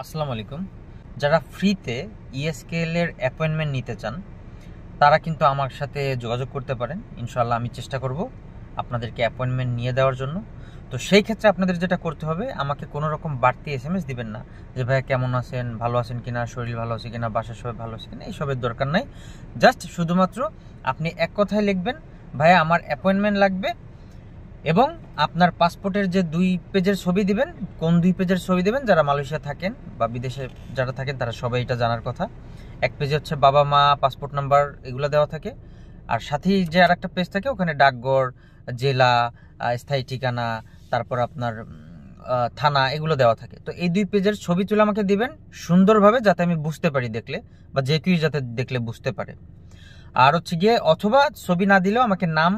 আসসালামু আলাইকুম। যারা ফ্রিতে ইএসকেএল এর অ্যাপয়েন্টমেন্ট নিতে চান তারা কিন্তু আমার সাথে যোগাযোগ করতে পারেন। ইনশাআল্লাহ আমি চেষ্টা করব আপনাদেরকে অ্যাপয়েন্টমেন্ট নিয়ে দেওয়ার জন্য। তো সেই ক্ষেত্রে আপনাদের যেটা করতে হবে, আমাকে কোনো রকম বাড়তি এসএমএস দিবেন না যে ভাইয়া কেমন আছেন, ভালো আছেন কিনা, শরীর ভালো আছে কিনা, বাসার সবাই ভালো আছে কিনা, এইসবের দরকার নাই। জাস্ট শুধুমাত্র আপনি এক কথায় লিখবেন, ভাইয়া আমার অ্যাপয়েন্টমেন্ট লাগবে, এবং আপনার পাসপোর্টের যে 2 পেজের ছবি দিবেন। কোন 2 পেজের ছবি দেবেন? যারা মালয়েশিয়া থাকেন বা বিদেশে যারা থাকেন তারা সবাই এটা জানার কথা। এক পেজে হচ্ছে বাবা মা, পাসপোর্ট নাম্বার, এগুলো দেওয়া থাকে। আর সাথেই যে আর একটা পেজ থাকে ওখানে ডাকঘর, জেলা, স্থায়ী ঠিকানা, তারপর আপনার থানা, এগুলো দেওয়া থাকে। তো এই 2 পেজের ছবি তুলে আমাকে দিবেন সুন্দরভাবে, যাতে আমি বুঝতে পারি দেখলে, বা যে কেউ যাতে দেখলে বুঝতে পারে। আর হচ্ছে গিয়ে, অথবা ছবি না দিলেও আমাকে নাম,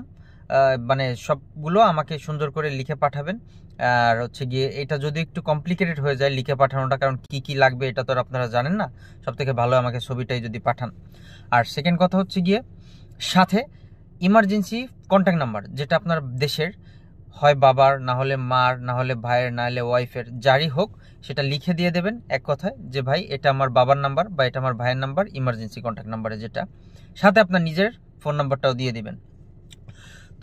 মানে সবগুলো আমাকে সুন্দর করে লিখে পাঠাবেন। আর হচ্ছে গিয়ে, এটা যদি একটু কমপ্লিকেটেড হয়ে যায় লিখে পাঠানোটা, কারণ কি কি লাগবে এটা তো আর আপনারা জানেন না, সব থেকে ভালো আমাকে ছবিটাই যদি পাঠান। আর সেকেন্ড কথা হচ্ছে গিয়ে, সাথে ইমার্জেন্সি কন্ট্যাক্ট নাম্বার, যেটা আপনার দেশের, হয় বাবার, না হলে মার, না হলে ভাইয়ের, না হলে ওয়াইফের, যারই হোক, সেটা লিখে দিয়ে দেবেন এক কথায় যে ভাই এটা আমার বাবার নাম্বার বা এটা আমার ভাইয়ের নাম্বার, ইমার্জেন্সি কন্ট্যাক্ট নাম্বারে যেটা। সাথে আপনার নিজের ফোন নাম্বারটাও দিয়ে দিবেন।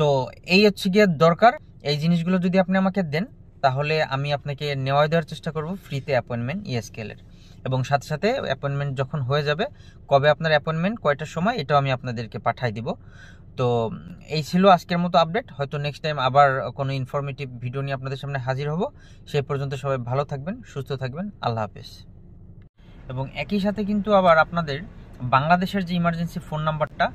তো এই হচ্ছে গিয়ে দরকার। এই জিনিসগুলো যদি আপনি আমাকে দেন, তাহলে আমি আপনাকে নেওয়া দেওয়ার চেষ্টা করব ফ্রিতে অ্যাপয়েন্টমেন্ট ইএসকেএল এর। এবং সাথে সাথে অ্যাপয়েন্টমেন্ট যখন হয়ে যাবে, কবে আপনার অ্যাপয়েন্টমেন্ট, কয়টার সময়, এটাও আমি আপনাদেরকে পাঠাই দিব। তো এই ছিল আজকের মতো আপডেট। হয়তো নেক্সট টাইম আবার কোনো ইনফরমেটিভ ভিডিও নিয়ে আপনাদের সামনে হাজির হব। সেই পর্যন্ত সবাই ভালো থাকবেন, সুস্থ থাকবেন। আল্লাহ হাফেজ। এবং একই সাথে কিন্তু আবার আপনাদের বাংলাদেশের যে ইমার্জেন্সি ফোন নাম্বারটা,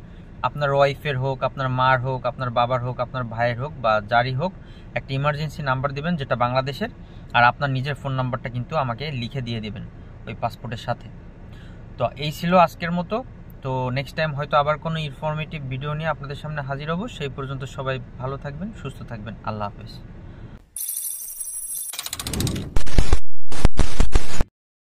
আপনার ওয়াইফের হোক, আপনার মার হোক, আপনার বাবার হোক, আপনার ভাইয়ের হোক, বা যারই হোক, একটা ইমার্জেন্সি নাম্বার দিবেন যেটা বাংলাদেশের। আর আপনার নিজের ফোন নাম্বারটা কিন্তু আমাকে লিখে দিয়ে দিবেন ওই পাসপোর্টের সাথে। তো এই ছিল আজকের মতো। তো নেক্সট টাইম হয়তো আবার কোনো ইনফরমেটিভ ভিডিও নিয়ে আপনাদের সামনে হাজির হব। সেই পর্যন্ত সবাই ভালো থাকবেন, সুস্থ থাকবেন। আল্লাহ হাফেজ।